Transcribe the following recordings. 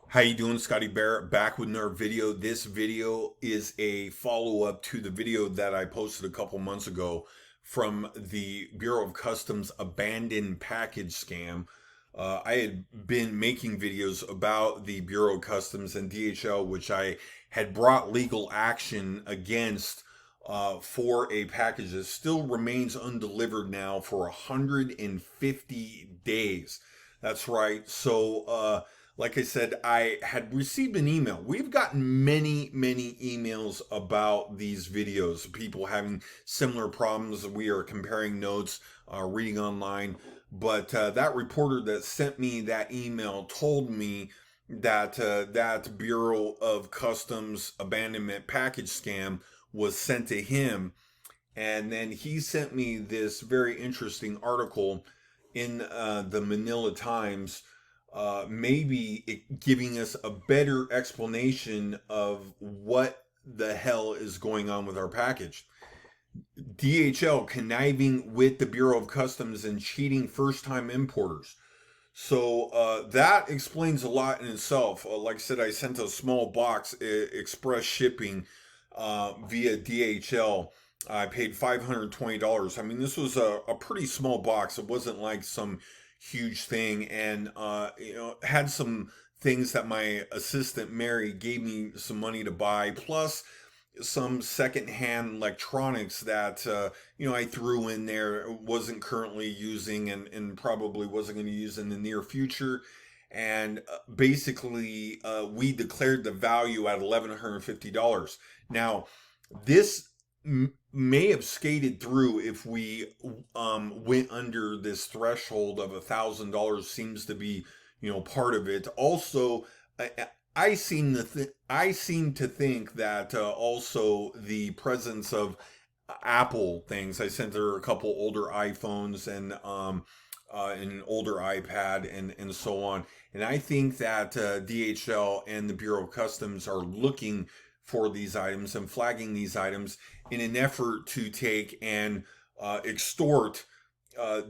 How you doing? Scotty Barrett back with another video. This video is a follow-up to the video that I posted a couple months ago from the Bureau of Customs abandoned package scam. I had been making videos about the Bureau of Customs and DHL, which I had brought legal action against for a package that still remains undelivered now for 150 days. That's right. Like I said, I had received an email. We've gotten many emails about these videos, people having similar problems. We are comparing notes, reading online. But that reporter that sent me that email told me that that Bureau of Customs abandonment package scam was sent to him. And then he sent me this very interesting article in the Manila Times, maybe giving us a better explanation of what the hell is going on with our package. DHL conniving with the Bureau of Customs and cheating first time importers. That explains a lot in itself. Like I said, I sent a small box, express shipping, via DHL. I paid $520. I mean, this was a pretty small box. It wasn't like some huge thing, and had some things that my assistant Mary gave me some money to buy, plus some secondhand electronics that I threw in there, wasn't currently using, and probably wasn't going to use in the near future. And basically, we declared the value at $1,150. Now, this may have skated through if we went under this threshold of $1,000. Seems to be part of it. Also, I seem to think that also the presence of Apple things. I sent her a couple older iPhones and an older iPad and so on. And I think that DHL and the Bureau of Customs are looking for these items and flagging these items in an effort to take and extort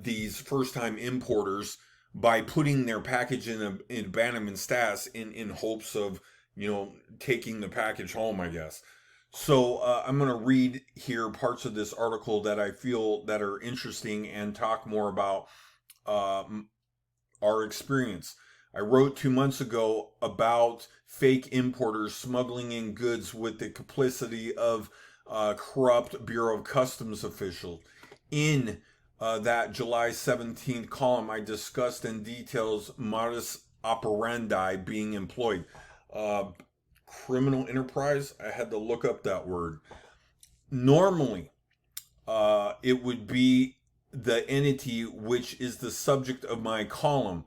these first-time importers by putting their package in an abandonment status in hopes of taking the package home, I guess. I'm going to read here parts of this article that I feel that are interesting and talk more about uh, our experience. I wrote 2 months ago about fake importers smuggling in goods with the complicity of corrupt Bureau of Customs officials. In that July 17th column, I discussed in details modus operandi being employed. Uh, Criminal enterprise, I had to look up that word. Normally, it would be the entity which is the subject of my column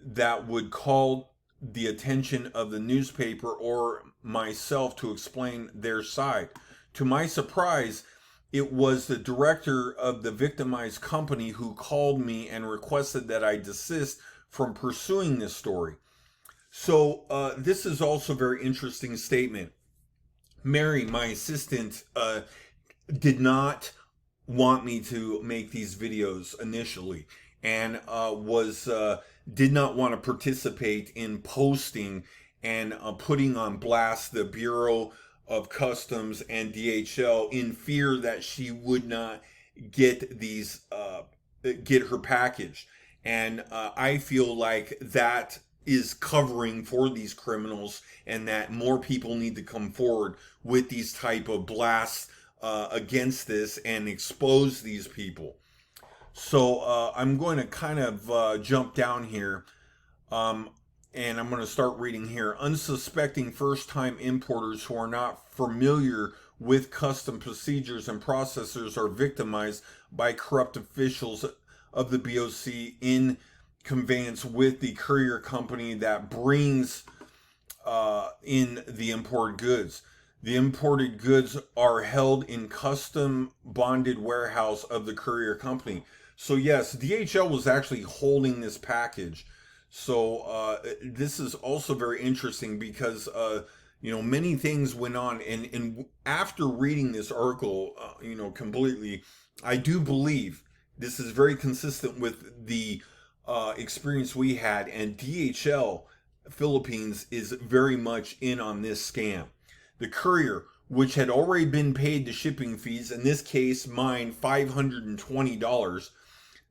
that would call the attention of the newspaper or myself to explain their side. To my surprise, it was the director of the victimized company who called me and requested that I desist from pursuing this story. This is also a very interesting statement. Mary, my assistant, did not want me to make these videos initially, and was did not want to participate in posting and putting on blast the Bureau of Customs and DHL in fear that she would not get these get her package. And I feel like that is covering for these criminals, and that more people need to come forward with these type of blasts against this and expose these people. I'm going to kind of jump down here, um, and I'm going to start reading here. Unsuspecting first time importers who are not familiar with custom procedures and processors are victimized by corrupt officials of the BOC in conveyance with the courier company that brings in the imported goods. The imported goods are held in custom bonded warehouse of the courier company. So yes, DHL was actually holding this package. This is also very interesting because many things went on, and after reading this article, completely, I do believe this is very consistent with the experience we had, and DHL Philippines is very much in on this scam. The courier, which had already been paid the shipping fees, in this case mine $520,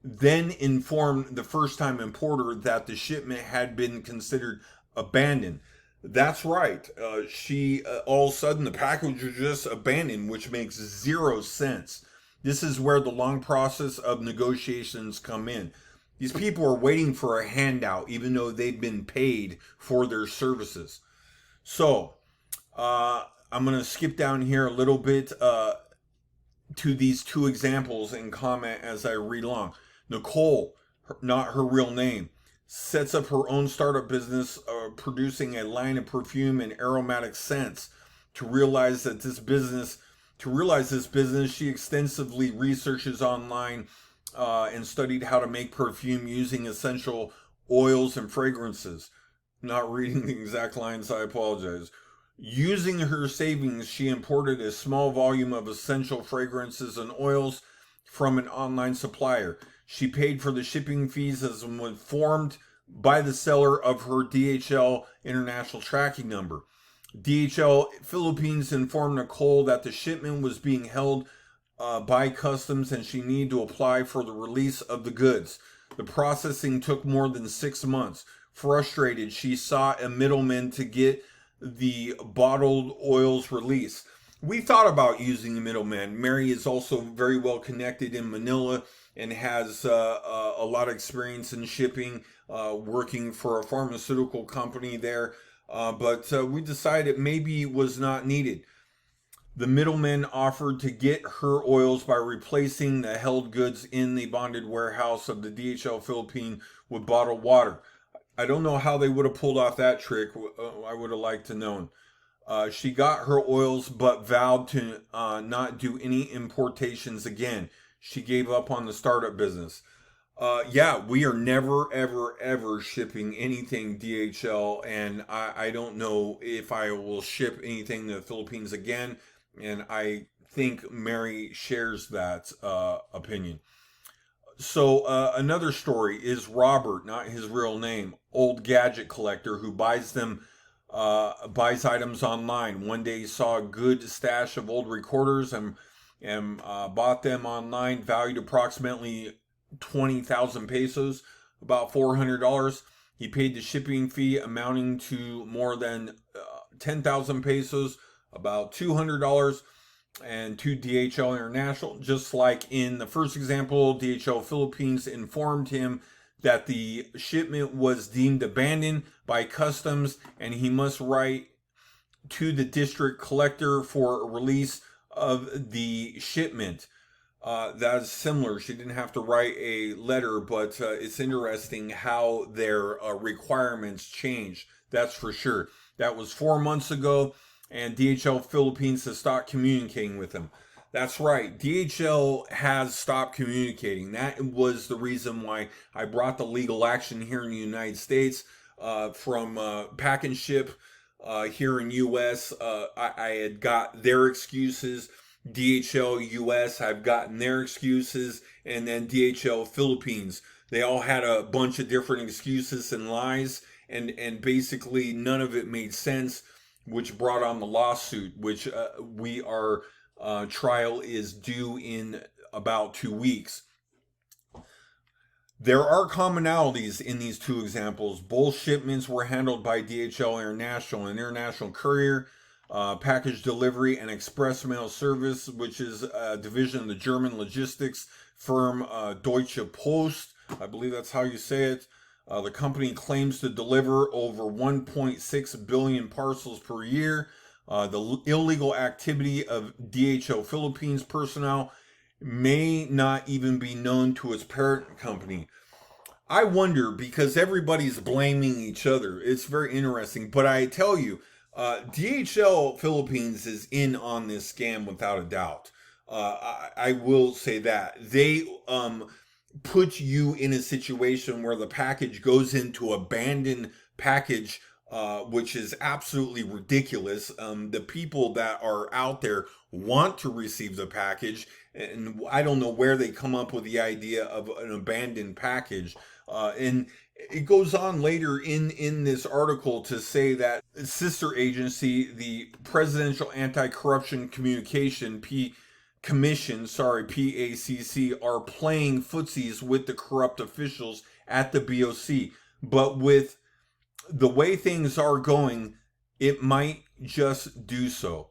then informed the first time importer that the shipment had been considered abandoned. That's right. She all of a sudden the package was just abandoned, which makes zero sense. This is where the long process of negotiations come in. These people are waiting for a handout, even though they've been paid for their services. So I'm going to skip down here a little bit to these two examples and comment as I read along. Nicole, not her real name, sets up her own startup business producing a line of perfume and aromatic scents. To realize this business, she extensively researches online and studied how to make perfume using essential oils and fragrances. Not reading the exact lines, I apologize. Using her savings, she imported a small volume of essential fragrances and oils from an online supplier. She paid for the shipping fees as informed by the seller of her DHL international tracking number. DHL Philippines informed Nicole that the shipment was being held by customs and she needed to apply for the release of the goods. The processing took more than 6 months. Frustrated, she sought a middleman to get the bottled oils released. We thought about using a middleman. Mary is also very well connected in Manila and has a lot of experience in shipping, working for a pharmaceutical company there. But we decided maybe it was not needed. The middleman offered to get her oils by replacing the held goods in the bonded warehouse of the DHL Philippines with bottled water. I don't know how they would have pulled off that trick. I would have liked to know. She got her oils but vowed to not do any importations again. She gave up on the startup business. Yeah, we are never, ever, ever shipping anything DHL, and I don't know if I will ship anything to the Philippines again, and I think Mary shares that opinion. So another story is Robert, not his real name, old gadget collector who buys items online. One day he saw a good stash of old recorders and bought them online, valued approximately 20,000 pesos, about $400. He paid the shipping fee amounting to more than 10,000 pesos, about $200, and to DHL International. Just like in the first example, DHL Philippines informed him that the shipment was deemed abandoned by customs and he must write to the district collector for a release of the shipment. That's similar. She didn't have to write a letter, but it's interesting how their requirements change. That's for sure. That was 4 months ago, and DHL Philippines has stopped communicating with them. That's right. DHL has stopped communicating. That was the reason why I brought the legal action here in the United States from Pack and Ship here in U.S. I had got their excuses. DHL US, I've gotten their excuses, and then DHL Philippines. They all had a bunch of different excuses and lies, and basically none of it made sense, which brought on the lawsuit, which our trial is due in about 2 weeks. There are commonalities in these two examples. Both shipments were handled by DHL International, an international courier, package delivery and express mail service, which is a division of the German logistics firm Deutsche Post. I believe that's how you say it. The company claims to deliver over 1.6 billion parcels per year. The illegal activity of DHL Philippines personnel may not even be known to its parent company. I wonder, because everybody's blaming each other. It's very interesting. But I tell you, DHL Philippines is in on this scam without a doubt. I will say that. They put you in a situation where the package goes into abandoned package, which is absolutely ridiculous. The people that are out there want to receive the package, and I don't know where they come up with the idea of an abandoned package. And it goes on later in this article to say that sister agency, the Presidential Anti-Corruption Communication P Commission, sorry, PACC, are playing footsies with the corrupt officials at the BOC. But with the way things are going, it might just do so.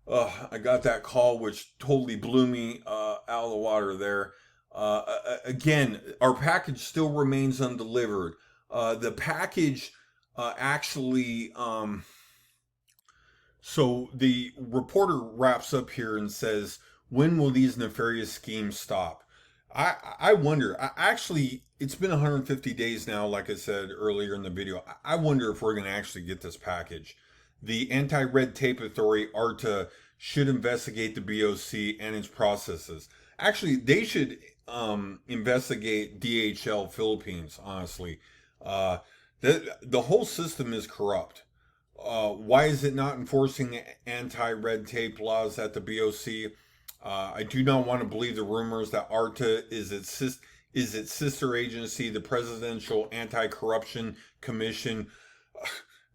I got that call, which totally blew me out of the water there. Again, our package still remains undelivered. The package actually, so the reporter wraps up here and says, "When will these nefarious schemes stop?" I wonder. Actually, it's been 150 days now, like I said earlier in the video. I wonder if we're going to actually get this package. The Anti-Red Tape Authority, ARTA, should investigate the BOC and its processes. Actually, they should investigate DHL Philippines, honestly. The whole system is corrupt. Why is it not enforcing anti-red tape laws at the BOC? I do not want to believe the rumors that ARTA is its sister agency, the Presidential Anti-Corruption Commission.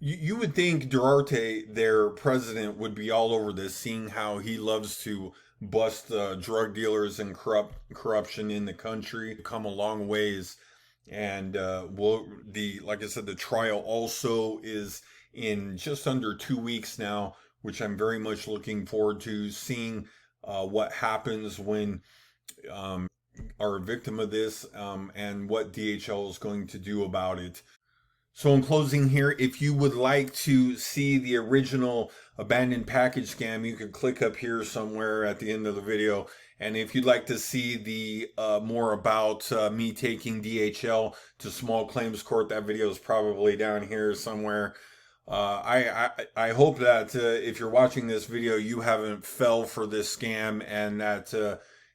You would think Duarte, their president, would be all over this, seeing how he loves to bust drug dealers and corruption in the country. Come a long ways, and like I said, the trial also is in just under 2 weeks now, which I'm very much looking forward to seeing what happens when are a victim of this, and what DHL is going to do about it. So in closing here, if you would like to see the original abandoned package scam, you can click up here somewhere at the end of the video. And if you'd like to see the more about me taking DHL to small claims court, that video is probably down here somewhere. I hope that if you're watching this video, you haven't fell for this scam, and that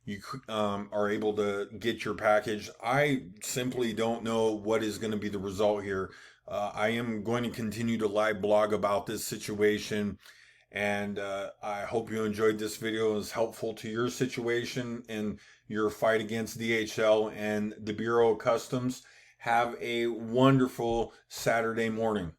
you are able to get your package. I simply don't know what is going to be the result here. I am going to continue to live blog about this situation, and I hope you enjoyed this video. It was helpful to your situation and your fight against DHL and the Bureau of Customs. Have a wonderful Saturday morning.